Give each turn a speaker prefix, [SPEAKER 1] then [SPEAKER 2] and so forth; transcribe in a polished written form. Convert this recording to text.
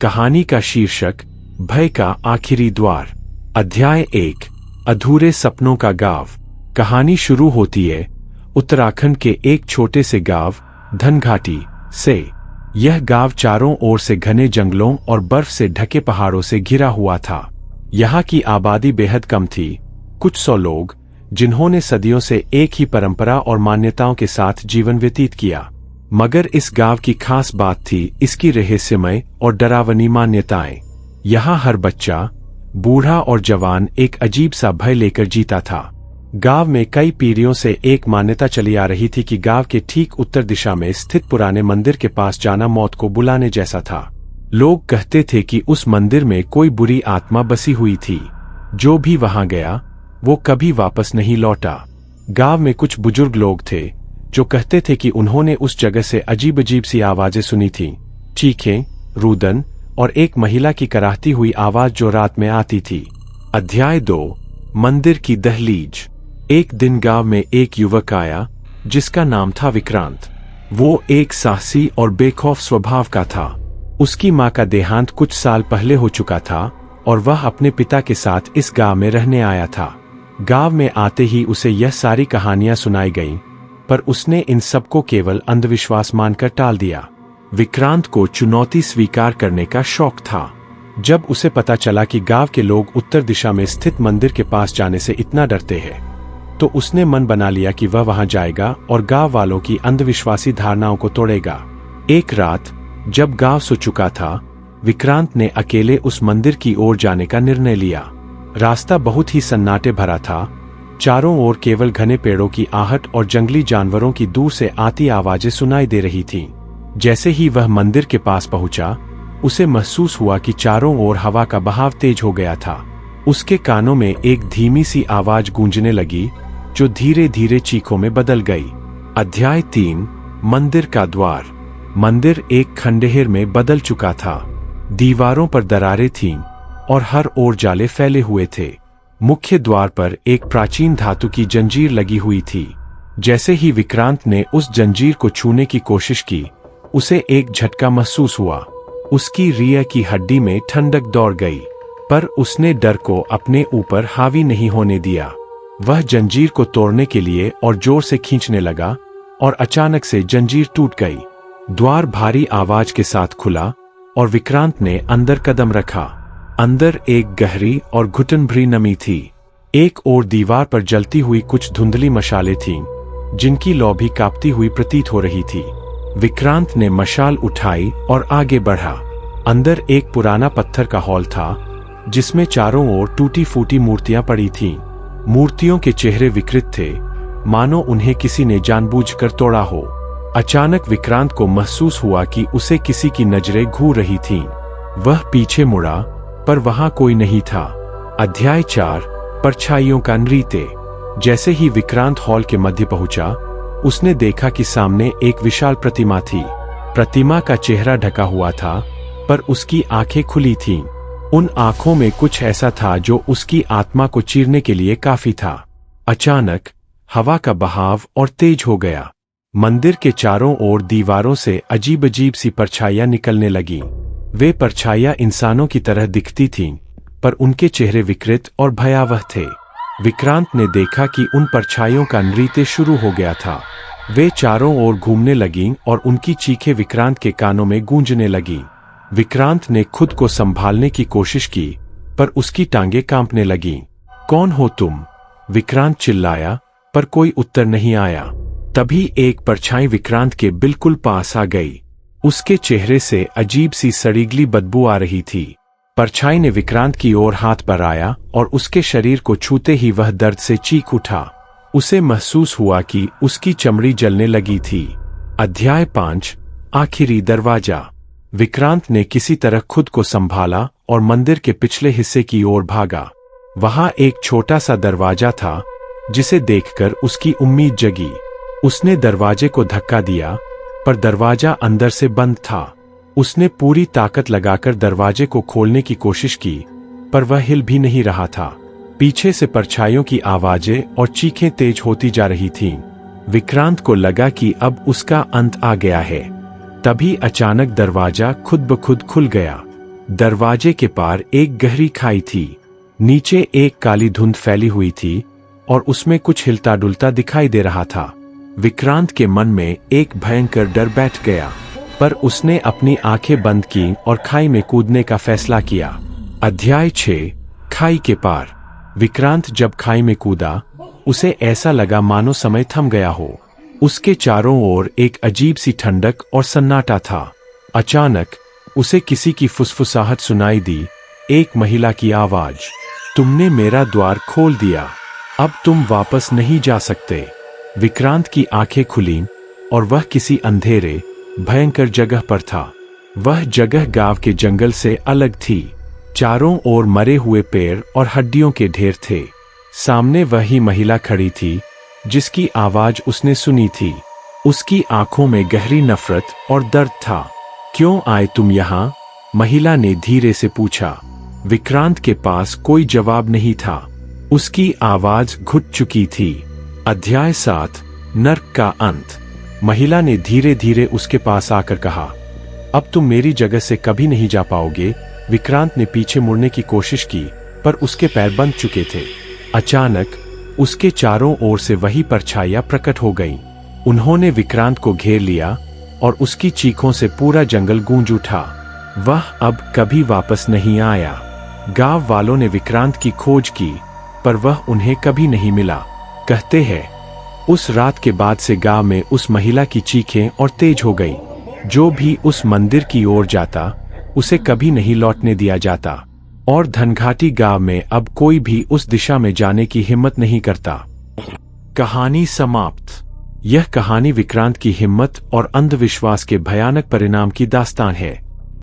[SPEAKER 1] कहानी का शीर्षक भय का आखिरी द्वार। अध्याय 1 अधूरे सपनों का गांव। कहानी शुरू होती है उत्तराखंड के एक छोटे से गांव धनघाटी से। यह गांव चारों ओर से घने जंगलों और बर्फ से ढके पहाड़ों से घिरा हुआ था। यहाँ की आबादी बेहद कम थी, कुछ 100 लोग, जिन्होंने सदियों से एक ही परंपरा और मान्यताओं के साथ जीवन व्यतीत किया। मगर इस गांव की खास बात थी इसकी रहस्यमय और डरावनी मान्यताएं। यहाँ हर बच्चा, बूढ़ा और जवान एक अजीब सा भय लेकर जीता था। गांव में कई पीढ़ियों से एक मान्यता चली आ रही थी कि गांव के ठीक उत्तर दिशा में स्थित पुराने मंदिर के पास जाना मौत को बुलाने जैसा था। लोग कहते थे कि उस मंदिर में कोई बुरी आत्मा बसी हुई थी। जो भी वहां गया वो कभी वापस नहीं लौटा। गांव में कुछ बुजुर्ग लोग थे जो कहते थे कि उन्होंने उस जगह से अजीब अजीब सी आवाजें सुनी थीं, चीखें, रुदन और एक महिला की कराहती हुई आवाज जो रात में आती थी। अध्याय 2 मंदिर की दहलीज। एक दिन गांव में एक युवक आया जिसका नाम था विक्रांत। वो एक साहसी और बेखौफ स्वभाव का था। उसकी मां का देहांत कुछ साल पहले हो चुका था और वह अपने पिता के साथ इस गांव में रहने आया था। गांव में आते ही उसे यह सारी कहानियां सुनाई गईं, पर उसने इन सबको केवल अंधविश्वास मानकर टाल दिया। विक्रांत को चुनौती स्वीकार करने का शौक था। जब उसे पता चला कि गांव के लोग उत्तर दिशा में स्थित मंदिर के पास जाने से इतना डरते हैं, तो उसने मन बना लिया कि वह वहां जाएगा और गांव वालों की अंधविश्वासी धारणाओं को तोड़ेगा। एक रात जब गांव सो चुका था, विक्रांत ने अकेले उस मंदिर की ओर जाने का निर्णय लिया। रास्ता बहुत ही सन्नाटे भरा था। चारों ओर केवल घने पेड़ों की आहट और जंगली जानवरों की दूर से आती आवाजें सुनाई दे रही थीं। जैसे ही वह मंदिर के पास पहुंचा, उसे महसूस हुआ कि चारों ओर हवा का बहाव तेज हो गया था। उसके कानों में एक धीमी सी आवाज गूंजने लगी जो धीरे धीरे चीखों में बदल गई। अध्याय 3 मंदिर का द्वार। मंदिर एक खंडहर में बदल चुका था। दीवारों पर दरारें थीं और हर ओर जाले फैले हुए थे। मुख्य द्वार पर एक प्राचीन धातु की जंजीर लगी हुई थी। जैसे ही विक्रांत ने उस जंजीर को छूने की कोशिश की, उसे एक झटका महसूस हुआ। उसकी रीढ़ की हड्डी में ठंडक दौड़ गई, पर उसने डर को अपने ऊपर हावी नहीं होने दिया। वह जंजीर को तोड़ने के लिए और जोर से खींचने लगा और अचानक से जंजीर टूट गई। द्वार भारी आवाज के साथ खुला और विक्रांत ने अंदर कदम रखा। अंदर एक गहरी और घुटन भरी नमी थी। एक ओर दीवार पर जलती हुई कुछ धुंधली मशालें थीं, जिनकी लौ भी कांपती हुई प्रतीत हो रही थी। विक्रांत ने मशाल उठाई और आगे बढ़ा। अंदर एक पुराना पत्थर का हॉल था, जिसमें चारों ओर टूटी फूटी मूर्तियां पड़ी थीं। मूर्तियों के चेहरे विकृत थे, मानो उन्हें किसी ने जानबूझकर तोड़ा हो। अचानक विक्रांत को महसूस हुआ कि उसे किसी की नजरें घूर रही थीं। वह पीछे मुड़ा, पर वहां कोई नहीं था। अध्याय 4 परछाइयों का नृत्य। जैसे ही विक्रांत हॉल के मध्य पहुंचा, उसने देखा कि सामने एक विशाल प्रतिमा थी। प्रतिमा का चेहरा ढका हुआ था, पर उसकी आंखें खुली थीं। उन आंखों में कुछ ऐसा था जो उसकी आत्मा को चीरने के लिए काफी था। अचानक हवा का बहाव और तेज हो गया। मंदिर के चारों ओर दीवारों से अजीब अजीब सी परछाइयां निकलने लगीं। वे परछाइयां इंसानों की तरह दिखती थीं, पर उनके चेहरे विकृत और भयावह थे। विक्रांत ने देखा कि उन परछाइयों का नृत्य शुरू हो गया था। वे चारों ओर घूमने लगीं और उनकी चीखें विक्रांत के कानों में गूंजने लगीं। विक्रांत ने खुद को संभालने की कोशिश की, पर उसकी टांगें कांपने लगीं। कौन हो तुम? विक्रांत चिल्लाया, पर कोई उत्तर नहीं आया। तभी एक परछाई विक्रांत के बिल्कुल पास आ गई। उसके चेहरे से अजीब सी सड़ीगली बदबू आ रही थी। परछाई ने विक्रांत की ओर हाथ बढ़ाया और उसके शरीर को छूते ही वह दर्द से चीख उठा। उसे महसूस हुआ कि उसकी चमड़ी जलने लगी थी। अध्याय 5 आखिरी दरवाजा। विक्रांत ने किसी तरह खुद को संभाला और मंदिर के पिछले हिस्से की ओर भागा। वहां एक छोटा सा दरवाजा था, जिसे देखकर उसकी उम्मीद जगी। उसने दरवाजे को धक्का दिया, पर दरवाजा अंदर से बंद था। उसने पूरी ताकत लगाकर दरवाजे को खोलने की कोशिश की, पर वह हिल भी नहीं रहा था। पीछे से परछाइयों की आवाजें और चीखें तेज होती जा रही थीं। विक्रांत को लगा कि अब उसका अंत आ गया है। तभी अचानक दरवाजा खुद ब खुद खुल गया। दरवाजे के पार एक गहरी खाई थी। नीचे एक काली धुंध फैली हुई थी और उसमें कुछ हिलता डुलता दिखाई दे रहा था। विक्रांत के मन में एक भयंकर डर बैठ गया, पर उसने अपनी आंखें बंद की और खाई में कूदने का फैसला किया। अध्याय 6 खाई के पार। विक्रांत जब खाई में कूदा, उसे ऐसा लगा मानो समय थम गया हो। उसके चारों ओर एक अजीब सी ठंडक और सन्नाटा था। अचानक उसे किसी की फुसफुसाहट सुनाई दी, एक महिला की आवाज, तुमने मेरा द्वार खोल दिया, अब तुम वापस नहीं जा सकते। विक्रांत की आंखें खुलीं और वह किसी अंधेरे, भयंकर जगह पर था। वह जगह गांव के जंगल से अलग थी। चारों ओर मरे हुए पेड़ और हड्डियों के ढेर थे। सामने वही महिला खड़ी थी जिसकी आवाज उसने सुनी थी। उसकी आंखों में गहरी नफरत और दर्द था। क्यों आए तुम यहाँ? महिला ने धीरे से पूछा। विक्रांत के पास कोई जवाब नहीं था। उसकी आवाज घुट चुकी थी। अध्याय 7 नर्क का अंत। महिला ने धीरे धीरे उसके पास आकर कहा, अब तुम मेरी जगह से कभी नहीं जा पाओगे। विक्रांत ने पीछे मुड़ने की कोशिश की, पर उसके पैर बंध चुके थे। अचानक उसके चारों ओर से वही परछाइयां प्रकट हो गईं। उन्होंने विक्रांत को घेर लिया और उसकी चीखों से पूरा जंगल गूंज उठा। वह अब कभी वापस नहीं आया। गांव वालों ने विक्रांत की खोज की, पर वह उन्हें कभी नहीं मिला। कहते हैं, उस रात के बाद से गांव में उस महिला की चीखें और तेज हो गई। जो भी उस मंदिर की ओर जाता, उसे कभी नहीं लौटने दिया जाता, और धनघाटी गांव में अब कोई भी उस दिशा में जाने की हिम्मत नहीं करता। कहानी समाप्त। यह कहानी विक्रांत की हिम्मत और अंधविश्वास के भयानक परिणाम की दास्तान है।